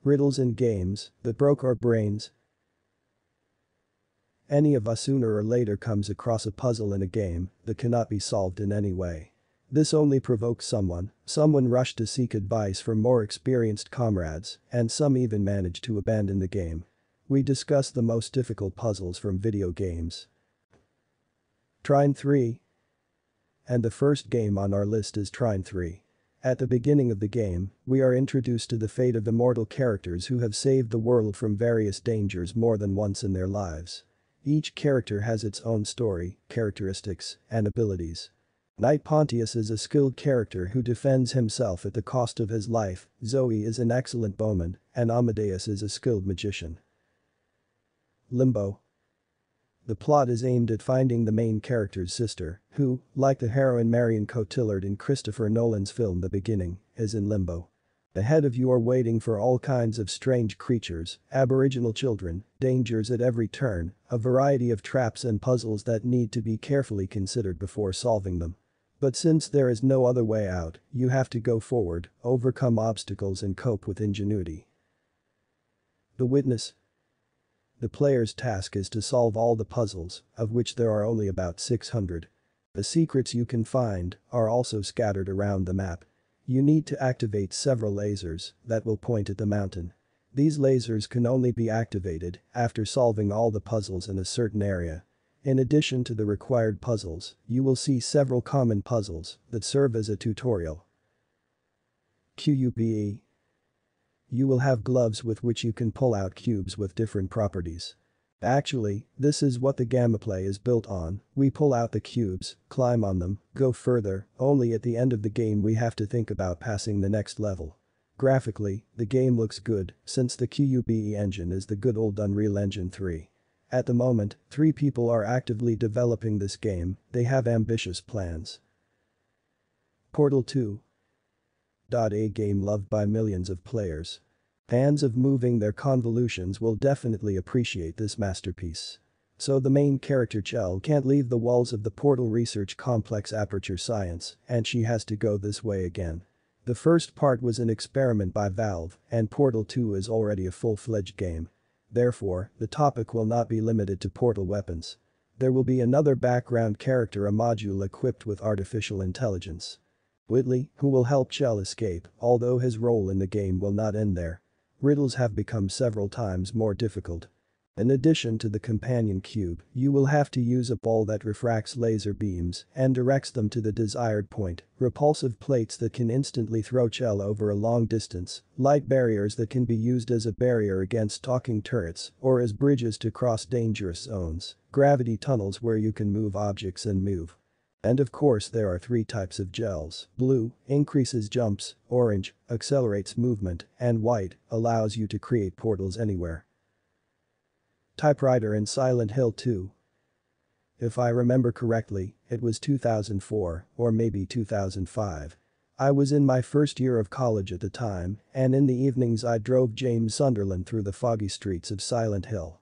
Riddles in games that broke our brains. Any of us sooner or later comes across a puzzle in a game that cannot be solved in any way. This only provokes someone rushed to seek advice from more experienced comrades, and some even manage to abandon the game. We discuss the most difficult puzzles from video games. Trine III. And the first game on our list is Trine III. At the beginning of the game, we are introduced to the fate of immortal characters who have saved the world from various dangers more than once in their lives. Each character has its own story, characteristics, and abilities. Knight Pontius is a skilled character who defends himself at the cost of his life, Zoe is an excellent bowman, and Amadeus is a skilled magician. Limbo. The plot is aimed at finding the main character's sister, who, like the heroine Marion Cotillard in Christopher Nolan's film The Beginning, is in limbo. Ahead of you are waiting for all kinds of strange creatures, aboriginal children, dangers at every turn, a variety of traps and puzzles that need to be carefully considered before solving them. But since there is no other way out, you have to go forward, overcome obstacles and cope with ingenuity. The Witness. The player's task is to solve all the puzzles, of which there are only about 600. The secrets you can find are also scattered around the map. You need to activate several lasers that will point at the mountain. These lasers can only be activated after solving all the puzzles in a certain area. In addition to the required puzzles, you will see several common puzzles that serve as a tutorial. QUBE. You will have gloves with which you can pull out cubes with different properties. Actually, this is what the gameplay is built on. We pull out the cubes, climb on them, go further, only at the end of the game we have to think about passing the next level. Graphically, the game looks good, since the QUBE engine is the good old Unreal Engine 3. At the moment, 3 people are actively developing this game, they have ambitious plans. Portal 2. A game loved by millions of players. Fans of moving their convolutions will definitely appreciate this masterpiece. So the main character Chell can't leave the walls of the Portal Research Complex Aperture Science, and she has to go this way again. The first part was an experiment by Valve, and Portal 2 is already a full-fledged game. Therefore, the topic will not be limited to portal weapons. There will be another background character, a module equipped with artificial intelligence. Whitley, who will help Chell escape, although his role in the game will not end there. Riddles have become several times more difficult. In addition to the companion cube, you will have to use a ball that refracts laser beams and directs them to the desired point, repulsive plates that can instantly throw Chell over a long distance, light barriers that can be used as a barrier against talking turrets or as bridges to cross dangerous zones, gravity tunnels where you can move objects and move. And of course there are 3 types of gels. Blue increases jumps, orange accelerates movement, and white allows you to create portals anywhere. Typewriter in Silent Hill 2. If I remember correctly, it was 2004 or maybe 2005. I was in my first year of college at the time, and in the evenings I drove James Sunderland through the foggy streets of Silent Hill.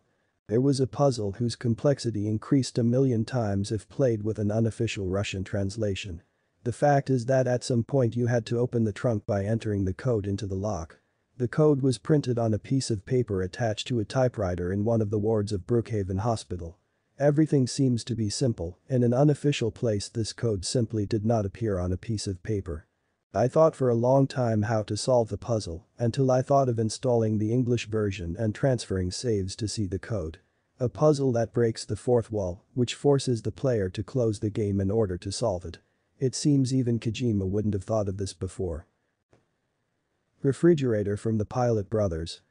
There was a puzzle whose complexity increased 1,000,000 times if played with an unofficial Russian translation. The fact is that at some point you had to open the trunk by entering the code into the lock. The code was printed on a piece of paper attached to a typewriter in one of the wards of Brookhaven Hospital. Everything seems to be simple, in an unofficial place this code simply did not appear on a piece of paper. I thought for a long time how to solve the puzzle, until I thought of installing the English version and transferring saves to see the code. A puzzle that breaks the 4th wall, which forces the player to close the game in order to solve it. It seems even Kojima wouldn't have thought of this before. Refrigerator from the Pilot Brothers.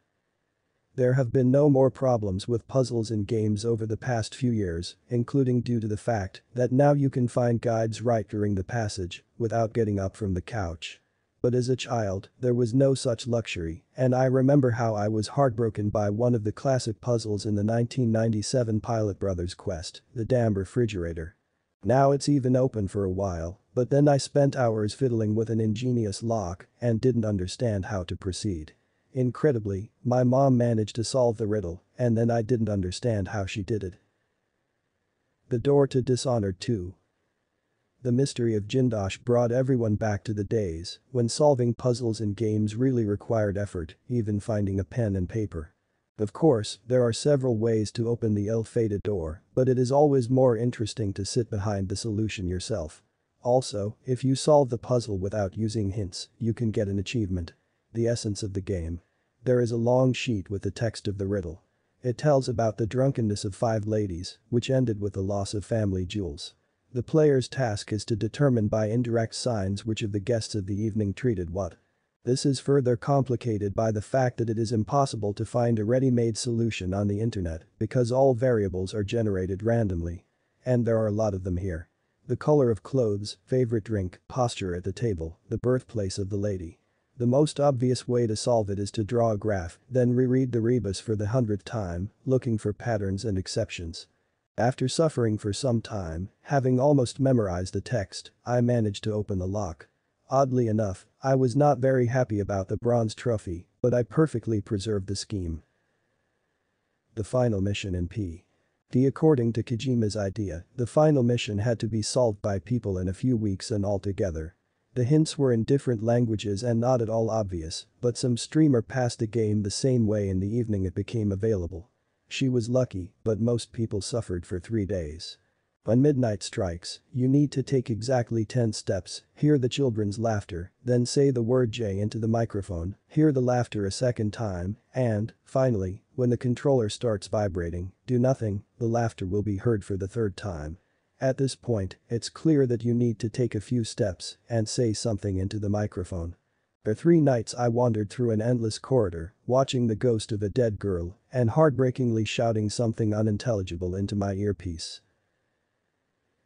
There have been no more problems with puzzles in games over the past few years, including due to the fact that now you can find guides right during the passage without getting up from the couch. But as a child, there was no such luxury, and I remember how I was heartbroken by one of the classic puzzles in the 1997 Pilot Brothers quest, the damn refrigerator. Now it's even open for a while, but then I spent hours fiddling with an ingenious lock and didn't understand how to proceed. Incredibly, my mom managed to solve the riddle, and then I didn't understand how she did it. The door to Dishonored 2. The mystery of Jindosh brought everyone back to the days when solving puzzles in games really required effort, even finding a pen and paper. Of course, there are several ways to open the ill-fated door, but it is always more interesting to sit behind the solution yourself. Also, if you solve the puzzle without using hints, you can get an achievement. The essence of the game. There is a long sheet with the text of the riddle. It tells about the drunkenness of 5 ladies, which ended with the loss of family jewels. The player's task is to determine by indirect signs which of the guests of the evening treated what. This is further complicated by the fact that it is impossible to find a ready-made solution on the internet because all variables are generated randomly. And there are a lot of them here. The color of clothes, favorite drink, posture at the table, the birthplace of the lady. The most obvious way to solve it is to draw a graph, then reread the rebus for the 100th time, looking for patterns and exceptions. After suffering for some time, having almost memorized the text, I managed to open the lock. Oddly enough, I was not very happy about the bronze trophy, but I perfectly preserved the scheme. The final mission in P.D. According to Kojima's idea, the final mission had to be solved by people in a few weeks and all together. The hints were in different languages and not at all obvious, but some streamer passed the game the same way in the evening it became available. She was lucky, but most people suffered for 3 days. When midnight strikes, you need to take exactly 10 steps, hear the children's laughter, then say the word J into the microphone, hear the laughter a second time, and, finally, when the controller starts vibrating, do nothing, the laughter will be heard for the 3rd time. At this point, it's clear that you need to take a few steps and say something into the microphone. For 3 nights I wandered through an endless corridor, watching the ghost of a dead girl and heartbreakingly shouting something unintelligible into my earpiece.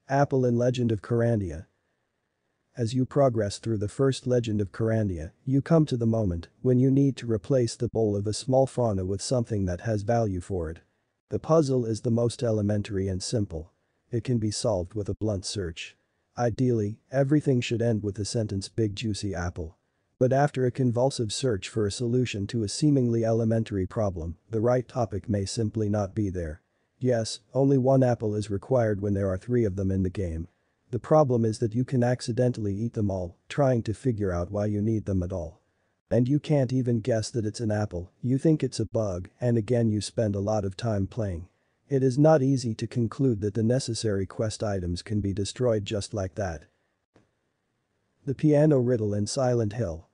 Apple in Legend of Corandia. As you progress through the first Legend of Corandia, you come to the moment when you need to replace the bowl of a small fauna with something that has value for it. The puzzle is the most elementary and simple. It can be solved with a blunt search. Ideally, everything should end with the sentence "big juicy apple." But after a convulsive search for a solution to a seemingly elementary problem, the right topic may simply not be there. Yes, only 1 apple is required when there are 3 of them in the game. The problem is that you can accidentally eat them all, trying to figure out why you need them at all. And you can't even guess that it's an apple, you think it's a bug, and again you spend a lot of time playing. It is not easy to conclude that the necessary quest items can be destroyed just like that. The piano riddle in Silent Hill.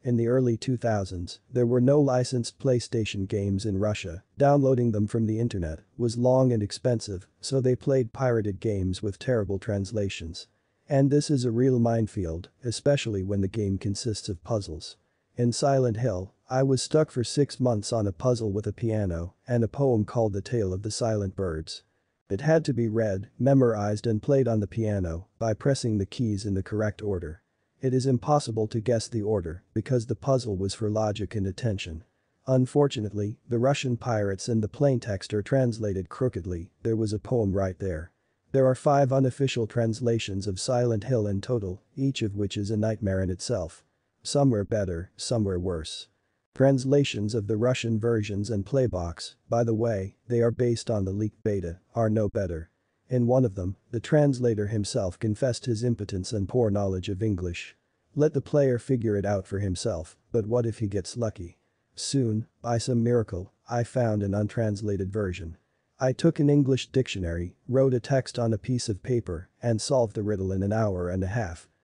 In the early 2000s, there were no licensed PlayStation games in Russia. Downloading them from the internet was long and expensive, so they played pirated games with terrible translations. And this is a real minefield, especially when the game consists of puzzles. In Silent Hill, I was stuck for 6 months on a puzzle with a piano and a poem called The Tale of the Silent Birds. It had to be read, memorized and played on the piano by pressing the keys in the correct order. It is impossible to guess the order because the puzzle was for logic and attention. Unfortunately, the Russian pirates and the plaintext are translated crookedly. There was a poem right there. There are 5 unofficial translations of Silent Hill in total, each of which is a nightmare in itself. Some were better, some were worse. Translations of the Russian versions and Playbox, by the way, they are based on the leaked beta, are no better. In one of them, the translator himself confessed his impotence and poor knowledge of English. Let the player figure it out for himself, but what if he gets lucky? Soon, by some miracle, I found an untranslated version. I took an English dictionary, wrote a text on a piece of paper, and solved the riddle in an hour and a half.